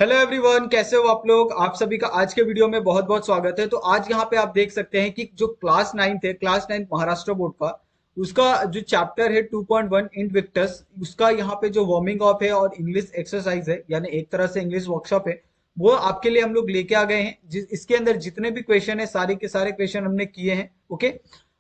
Hello everyone, कैसे हो आप लोग। आप सभी का आज के वीडियो में बहुत बहुत स्वागत है। तो आज यहाँ पे आप देख सकते हैं कि जो क्लास 9th है, क्लास 9th महाराष्ट्र बोर्ड का, उसका जो चैप्टर है 2.1 इनविक्टस, उसका यहाँ पे जो वार्मिंग अप है और इंग्लिश एक्सरसाइज है, यानी एक तरह से इंग्लिश वर्कशॉप है, वो आपके लिए हम लोग लेके आ गए हैं। इसके अंदर जितने भी क्वेश्चन है, सारे के सारे क्वेश्चन हमने किए हैं। ओके,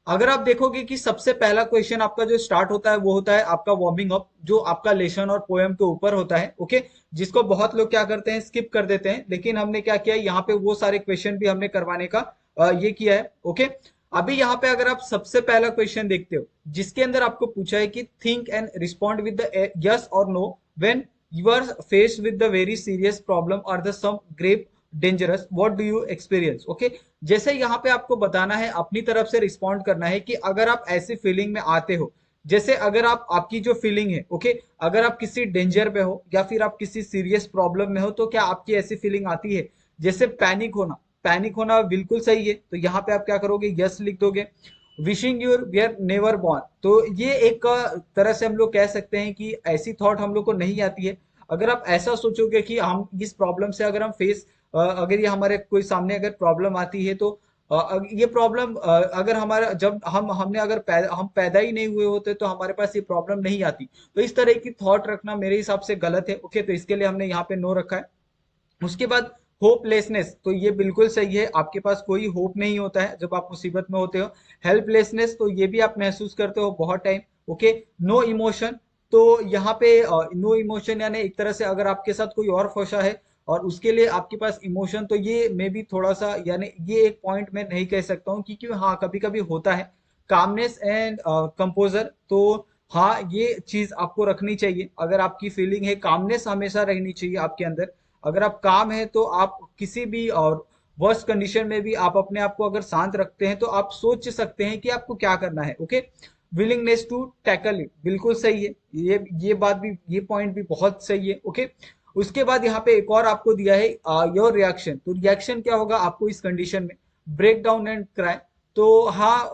अगर आप देखोगे कि सबसे पहला क्वेश्चन आपका जो स्टार्ट होता है वो होता है आपका वार्मिंग अप, जो आपका लेसन और पोएम के ऊपर होता है। ओके, जिसको बहुत लोग क्या करते हैं, स्किप कर देते हैं, लेकिन हमने क्या किया, यहाँ पे वो सारे क्वेश्चन भी हमने करवाने का ये किया है। ओके, अभी यहाँ पे अगर आप सबसे पहला क्वेश्चन देखते हो, जिसके अंदर आपको पूछा है कि think and respond with the yes और no when you are faced with the very serious problem और the some grave dangerous, what do you experience. Okay, जैसे यहाँ पे आपको बताना है, अपनी तरफ से रिस्पॉन्ड करना है कि अगर आप ऐसी फीलिंग में आते हो, जैसे अगर आप आपकी जो फीलिंग है, ओके, अगर आप किसी डेंजर में हो या फिर आप किसी सीरियस प्रॉब्लम में हो, तो क्या आपकी ऐसी फीलिंग आती है, जैसे पैनिक होना। पैनिक होना बिल्कुल सही है, तो यहाँ पे आप क्या करोगे, यस लिख दोगे। Wishing your were never born, तो ये एक तरह से हम लोग कह सकते हैं कि ऐसी थॉट हम लोग को नहीं आती है। अगर आप ऐसा सोचोगे कि हम इस प्रॉब्लम से अगर हम फेस, अगर ये हमारे कोई सामने अगर प्रॉब्लम आती है, तो ये प्रॉब्लम अगर हमारा, जब हमने अगर हम पैदा ही नहीं हुए होते तो हमारे पास ये प्रॉब्लम नहीं आती। तो इस तरह की थॉट रखना मेरे हिसाब से गलत है। ओके, तो इसके लिए हमने यहाँ पे नो रखा है। उसके बाद होपलेसनेस, तो ये बिल्कुल सही है, आपके पास कोई होप नहीं होता है जब आप मुसीबत में होते हो। हेल्पलेसनेस, तो ये भी आप महसूस करते हो बहुत टाइम। ओके, नो इमोशन, तो यहाँ पे नो इमोशन यानी एक तरह से अगर आपके साथ कोई और फंसा है और उसके लिए आपके पास इमोशन, तो ये मे भी थोड़ा सा, यानी ये एक पॉइंट मैं नहीं कह सकता हूँ, क्योंकि हाँ कभी कभी होता है। कामनेस एंड कंपोजर, तो हाँ ये चीज आपको रखनी चाहिए। अगर आपकी फीलिंग है, कामनेस हमेशा रहनी चाहिए आपके अंदर। अगर आप काम है तो आप किसी भी और वर्स्ट कंडीशन में भी आप अपने आप को अगर शांत रखते हैं, तो आप सोच सकते हैं कि आपको क्या करना है। Okay, willingness to tackle it, बिल्कुल सही है, ये बात भी, ये पॉइंट भी बहुत सही है। ओके, उसके बाद यहाँ पे एक और आपको दिया है योर रिएक्शन, तो रिएक्शन क्या होगा आपको इस कंडीशन में, ब्रेक डाउन एंड क्राई। तो हाँ,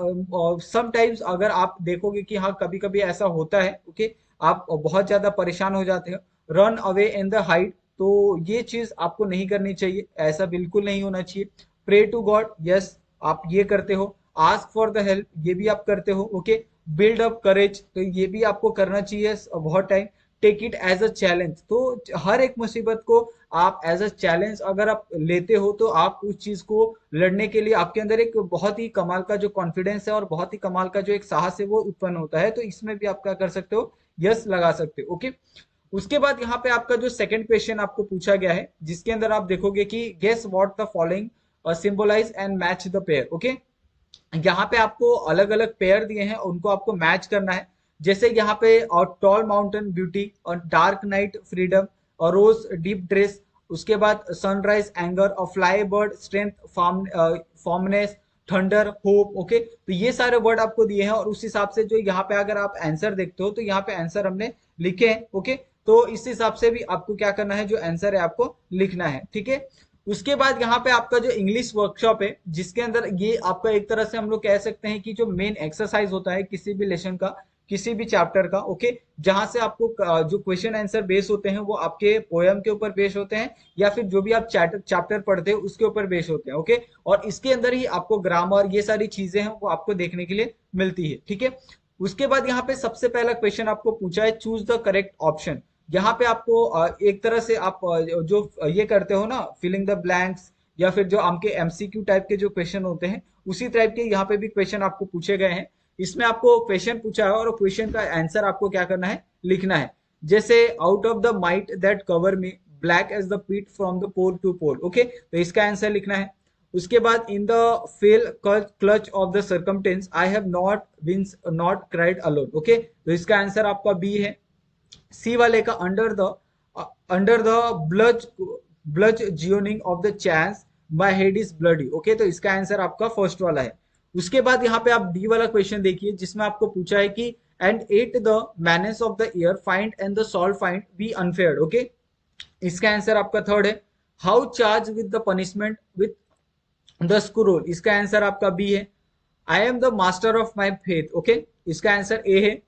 समटाइम्स अगर आप देखोगे कि हाँ कभी कभी ऐसा होता है। ओके, आप बहुत ज्यादा परेशान हो जाते हो, run away in the height, तो ये चीज आपको नहीं करनी चाहिए, ऐसा बिल्कुल नहीं होना चाहिए। प्रे टू गॉड, यस आप ये करते हो। आस्क फॉर द हेल्प, ये भी आप करते हो। ओके, बिल्ड अप करेज, तो ये भी आपको करना चाहिए बहुत time. Take it as a challenge, तो हर एक मुसीबत को आप एज अ चैलेंज अगर आप लेते हो, तो आप उस चीज को लड़ने के लिए आपके अंदर एक बहुत ही कमाल का जो कॉन्फिडेंस है और बहुत ही कमाल का जो एक साहस है वो उत्पन्न होता है। तो इसमें भी आप क्या कर सकते हो, यस लगा सकते हो। ओके, उसके बाद यहाँ पे आपका जो सेकंड क्वेश्चन आपको पूछा गया है, जिसके अंदर आप देखोगे कि guess what the following symbolize and match the pair. Okay, यहाँ पे आपको अलग अलग पेयर दिए हैं, उनको आपको मैच करना है। जैसे यहाँ पे और टॉल माउंटेन ब्यूटी और डार्क नाइट फ्रीडम और रोज डीप ड्रेस, उसके बाद सनराइज एंगर और fly bird strength, फॉर्मनेस, thunder, hope. Okay, तो ये सारे वर्ड आपको दिए हैं, और उस हिसाब से जो यहाँ पे अगर आप आंसर देखते हो, तो यहाँ पे आंसर हमने लिखे हैं। ओके, तो इस हिसाब से भी आपको क्या करना है, जो आंसर है आपको लिखना है। ठीक है, उसके बाद यहाँ पे आपका जो इंग्लिश वर्कशॉप है, जिसके अंदर ये आपका एक तरह से हम लोग कह सकते हैं कि जो मेन एक्सरसाइज होता है किसी भी लेसन का, किसी भी चैप्टर का। ओके, जहां से आपको जो क्वेश्चन आंसर बेस होते हैं वो आपके पोयम के ऊपर बेस होते हैं, या फिर जो भी आप चैप्टर पढ़ते हो उसके ऊपर बेस होते हैं। ओके, और इसके अंदर ही आपको ग्रामर, ये सारी चीजें हैं वो आपको देखने के लिए मिलती है। ठीक है, उसके बाद यहाँ पे सबसे पहला क्वेश्चन आपको पूछा है, चूज द करेक्ट ऑप्शन। यहाँ पे आपको एक तरह से आप जो ये करते हो ना, फिलिंग द ब्लैंक्स, या फिर जो आपके एमसीक्यू टाइप के जो क्वेश्चन होते हैं, उसी टाइप के यहाँ पे भी क्वेश्चन आपको पूछे गए हैं। इसमें आपको क्वेश्चन पूछा है और क्वेश्चन का आंसर आपको क्या करना है, लिखना है। जैसे out of the might that cover me, black as the pit from the pole to pole. Okay, तो इसका आंसर लिखना है। उसके बाद in the fell clutch of the circumstance I have not wince not cried alone. Okay, तो इसका answer आपका B है। सी वाले का अंडर द ब्लज bludgeoning of the chance my head is bloody. Okay, तो इसका आंसर आपका फर्स्ट वाला है। उसके बाद यहाँ पे आप डी वाला क्वेश्चन देखिए, जिसमें आपको पूछा है कि and at the menace of the year find and the solve find be unfair. Okay, इसका आंसर आपका थर्ड है। How charge with the punishment with the scroll, इसका आंसर आपका बी है। I am the master of my faith. Okay, इसका answer A है।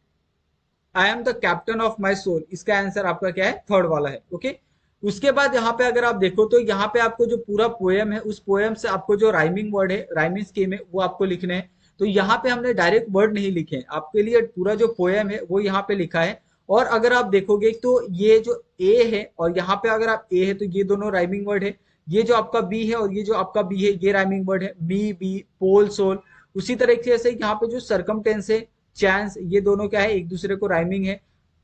I am the captain of my soul, इसका answer आपका क्या है, थर्ड वाला है। ओके, उसके बाद यहाँ पे अगर आप देखो तो यहाँ पे आपको जो पूरा पोएम है उस पोएम से आपको जो राइमिंग वर्ड है, राइमिंग स्कीम है, वो आपको लिखने हैं। तो यहाँ पे हमने डायरेक्ट वर्ड नहीं लिखे हैं, आपके लिए पूरा जो पोएम है वो यहाँ पे लिखा है। और अगर आप देखोगे तो ये जो ए है और यहाँ पे अगर आप ए है तो ये दोनों राइमिंग वर्ड है। ये जो आपका बी है और ये जो आपका बी है ये राइमिंग वर्ड है, मी बी, पोल सोल। उसी तरीके से यहाँ पे जो सरकमटेंस है, चांस, ये दोनों क्या है, एक दूसरे को राइमिंग है।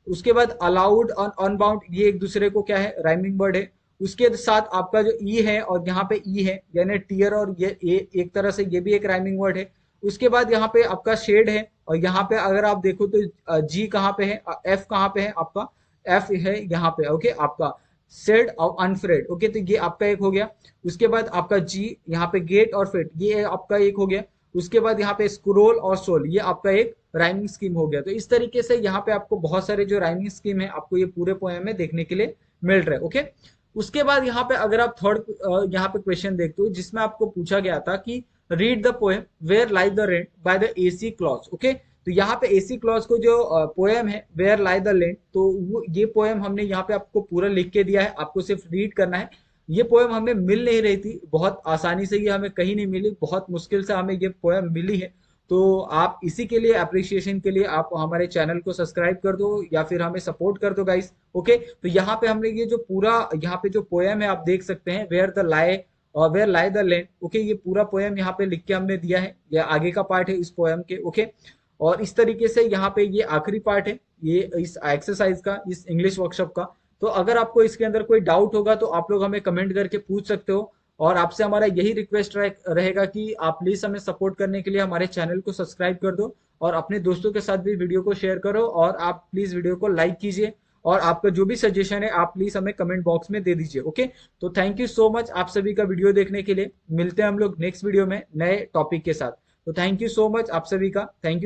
उसके बाद अलाउड और अनबाउंड, ये एक दूसरे को क्या है, राइमिंग वर्ड है। उसके साथ आपका जो ई है और यहाँ पे ई है यानी टीयर, और ये एक तरह से ये भी एक राइमिंग वर्ड है। उसके बाद यहाँ पे आपका शेड है और यहाँ पे अगर आप देखो तो जी कहाँ पे है, एफ कहाँ पे है आपका, एफ है यहाँ पे, ओके, आपका सेड और अनफ्रेड, ओके, तो ये आपका एक हो गया। उसके बाद आपका जी यहाँ पे गेट और फिट, ये आपका एक हो गया। उसके बाद यहाँ पे स्क्रोल और सोल, ये आपका एक राइमिंग स्कीम हो गया। तो इस तरीके से यहाँ पे आपको बहुत सारे जो राइमिंग स्कीम है आपको ये पूरे पोएम में देखने के लिए मिल रहे हैं, ओके। उसके बाद यहाँ पे अगर आप थर्ड यहाँ पे क्वेश्चन देखते हो जिसमें आपको पूछा गया था कि read the poem where lie the rent by the AC clause, okay. तो यहाँ पे एसी क्लॉज को जो पोएम है वेयर लाई द लैंड, तो वो ये पोएम हमने यहाँ पे आपको पूरा लिख के दिया है, आपको सिर्फ रीड करना है। ये पोएम हमें मिल नहीं रही थी, बहुत आसानी से ये हमें कहीं नहीं मिली, बहुत मुश्किल से हमें ये पोएम मिली है। तो आप इसी के लिए, अप्रिसिएशन के लिए आप हमारे चैनल को सब्सक्राइब कर दो या फिर हमें सपोर्ट कर दो गाइस, ओके। तो यहाँ पे हमने ये जो पूरा यहाँ पे जो पोएम है आप देख सकते हैं, वेयर द लाई और where lie the land, okay, ये पूरा पोएम यहाँ पे लिख के हमने दिया है, ये आगे का पार्ट है इस पोएम के, ओके। और इस तरीके से यहाँ पे ये आखिरी पार्ट है ये इस एक्सरसाइज का, इस इंग्लिश वर्कशॉप का। तो अगर आपको इसके अंदर कोई डाउट होगा तो आप लोग हमें कमेंट करके पूछ सकते हो। और आपसे हमारा यही रिक्वेस्ट रहेगा कि आप प्लीज हमें सपोर्ट करने के लिए हमारे चैनल को सब्सक्राइब कर दो और अपने दोस्तों के साथ भी वीडियो को शेयर करो, और आप प्लीज वीडियो को लाइक कीजिए। और आपका जो भी सजेशन है आप प्लीज हमें कमेंट बॉक्स में दे दीजिए, ओके। तो थैंक यू सो मच आप सभी का वीडियो देखने के लिए। मिलते हैं हम लोग नेक्स्ट वीडियो में नए टॉपिक के साथ। तो थैंक यू सो मच आप सभी का, थैंक यू।